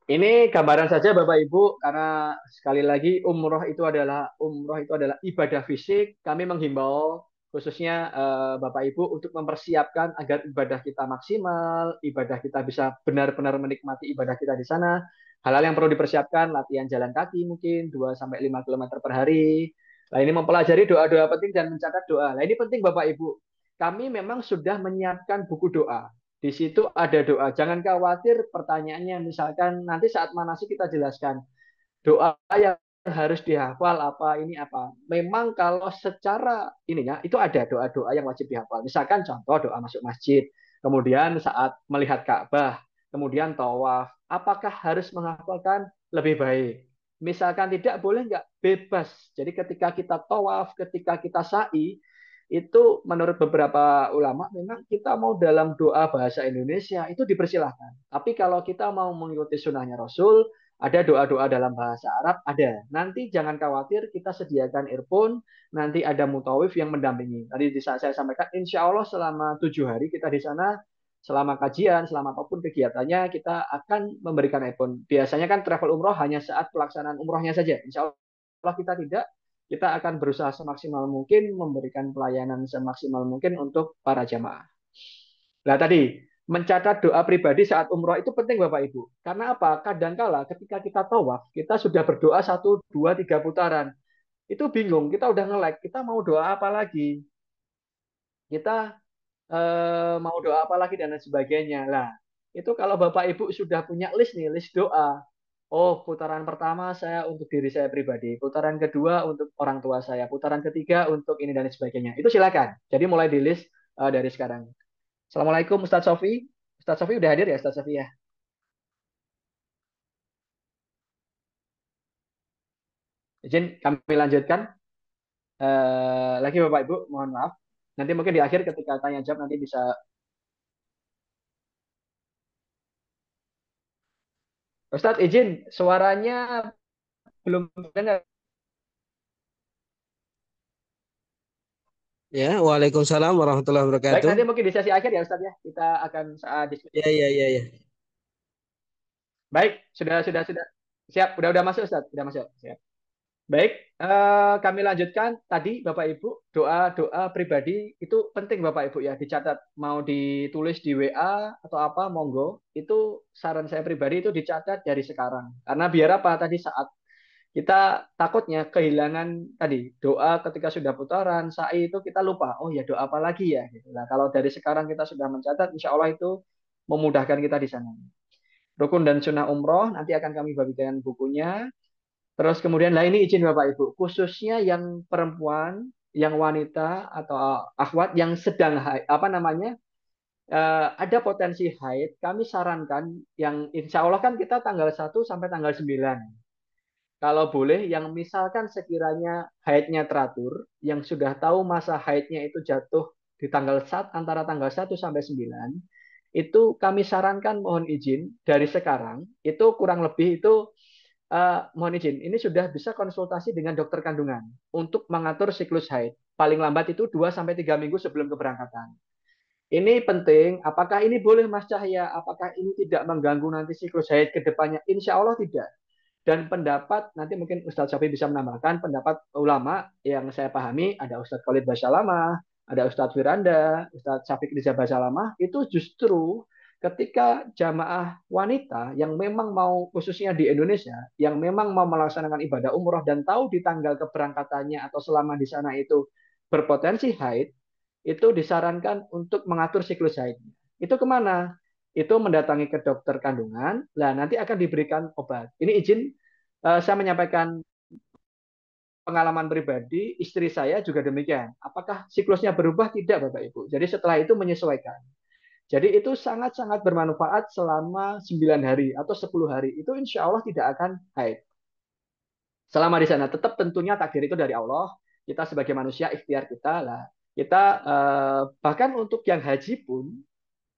Ini gambaran saja Bapak Ibu, karena sekali lagi umroh itu adalah ibadah fisik. Kami menghimbau khususnya Bapak Ibu untuk mempersiapkan agar ibadah kita maksimal, ibadah kita bisa benar-benar menikmati ibadah kita di sana. Hal-hal yang perlu dipersiapkan, latihan jalan kaki mungkin 2 sampai 5 km per hari. Nah, ini mempelajari doa-doa penting dan mencatat doa. Nah, ini penting Bapak Ibu. Kami memang sudah menyiapkan buku doa. Di situ ada doa. Jangan khawatir pertanyaannya. Misalkan nanti saat manasik kita jelaskan doa yang harus dihafal apa ini apa. Memang kalau secara ininya itu ada doa-doa yang wajib dihafal. Misalkan contoh doa masuk masjid, kemudian saat melihat Ka'bah, kemudian tawaf. Apakah harus menghafalkan lebih baik? Misalkan tidak boleh nggak bebas. Jadi ketika kita tawaf, ketika kita sa'i, itu menurut beberapa ulama memang kita mau dalam doa bahasa Indonesia itu dipersilahkan. Tapi kalau kita mau mengikuti sunnahnya Rasul, ada doa-doa dalam bahasa Arab, ada. Nanti jangan khawatir, kita sediakan earphone, nanti ada mutawif yang mendampingi. Tadi di saat saya sampaikan, insya Allah selama 7 hari kita di sana, selama kajian, selama apapun kegiatannya, kita akan memberikan earphone. Biasanya kan travel umroh hanya saat pelaksanaan umrohnya saja. Insya Allah kita tidak, kita akan berusaha semaksimal mungkin memberikan pelayanan semaksimal mungkin untuk para jamaah. Nah tadi, mencatat doa pribadi saat umroh itu penting Bapak Ibu. Karena apa? Kadangkala ketika kita tawaf, kita sudah berdoa 1, 2, 3 putaran. Itu bingung, kita udah nge-lag, kita mau doa apa lagi? Kita mau doa apa lagi dan lain sebagainya. Lah, itu kalau Bapak Ibu sudah punya list nih, list doa. Oh, putaran pertama saya untuk diri saya pribadi, putaran kedua untuk orang tua saya, putaran ketiga untuk ini dan lain sebagainya. Itu silakan. Jadi mulai di list dari sekarang. Assalamualaikum Ustadz Sofi. Ustadz Sofi udah hadir ya Ustadz Sofi ya? Izin kami lanjutkan. Lagi Bapak Ibu, mohon maaf. Nanti mungkin di akhir ketika tanya jawab nanti bisa. Ustadz izin, suaranya belum dengar. Ya, Waalaikumsalam warahmatullahi Baik, wabarakatuh. nanti mungkin di sesi akhir ya Ustadz ya. Kita akan diskusi. Ya, ya, ya, ya. Baik, sudah. Siap, udah masuk Ustadz, udah masuk. Siap. Baik, kami lanjutkan tadi Bapak Ibu, doa-doa pribadi itu penting Bapak Ibu ya, dicatat. Mau ditulis di WA atau apa, monggo. Itu saran saya pribadi itu dicatat dari sekarang. Karena biar apa tadi saat kita takutnya kehilangan tadi doa ketika sudah putaran, sa'i itu kita lupa. Oh ya doa apa lagi ya? Gitu. Nah, kalau dari sekarang kita sudah mencatat, insya Allah itu memudahkan kita di sana. Rukun dan sunnah umroh nanti akan kami bagikan bukunya. Terus kemudian lah ini izin Bapak Ibu, khususnya yang perempuan, yang wanita atau akhwat yang sedang haid, apa namanya, ada potensi haid, kami sarankan yang insya Allah kan kita tanggal 1 sampai tanggal 9. Kalau boleh, yang misalkan sekiranya haidnya teratur, yang sudah tahu masa haidnya itu jatuh di antara tanggal 1 sampai 9, itu kami sarankan mohon izin dari sekarang, itu kurang lebih itu mohon izin, ini sudah bisa konsultasi dengan dokter kandungan untuk mengatur siklus haid. Paling lambat itu 2 sampai 3 minggu sebelum keberangkatan. Ini penting, apakah ini boleh Mas Cahya? Apakah ini tidak mengganggu nanti siklus haid ke depannya? Insya Allah tidak. Dan pendapat, nanti mungkin Ustadz Syafi bisa menambahkan, pendapat ulama yang saya pahami, ada Ustadz Khalid Basalamah, ada Ustadz Firanda, Ustadz Syafiq Riza Basalamah, itu justru ketika jamaah wanita yang memang mau, khususnya di Indonesia, yang memang mau melaksanakan ibadah umroh dan tahu di tanggal keberangkatannya atau selama di sana itu berpotensi haid, itu disarankan untuk mengatur siklus haid. Itu kemana? Itu mendatangi ke dokter kandungan, lah nanti akan diberikan obat. Ini izin saya menyampaikan pengalaman pribadi, istri saya juga demikian. Apakah siklusnya berubah? Tidak, Bapak Ibu. Jadi setelah itu menyesuaikan. Jadi itu sangat-sangat bermanfaat selama 9 hari atau 10 hari. Itu insya Allah tidak akan haid. Selama di sana tetap tentunya takdir itu dari Allah. Kita sebagai manusia ikhtiar kita lah. Kita bahkan untuk yang haji pun,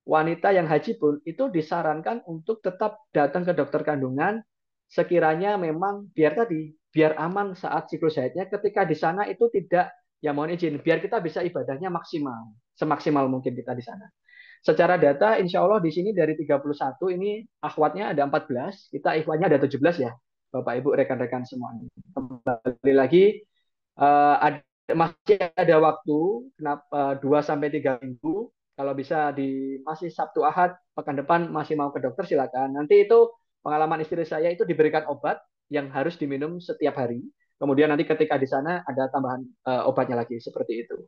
wanita yang haji pun itu disarankan untuk tetap datang ke dokter kandungan sekiranya memang biar aman saat siklus haidnya ketika di sana itu tidak, ya mohon izin biar kita bisa ibadahnya maksimal semaksimal mungkin kita di sana. secara data insya Allah di sini dari 31 ini akhwatnya ada 14, kita ikhwannya ada 17 ya, Bapak Ibu rekan-rekan semuanya. Kembali lagi masih ada waktu kenapa 2 sampai 3 minggu, kalau bisa di masih Sabtu Ahad pekan depan masih mau ke dokter silakan. Nanti itu pengalaman istri saya itu diberikan obat yang harus diminum setiap hari. Kemudian nanti ketika di sana ada tambahan obatnya lagi seperti itu.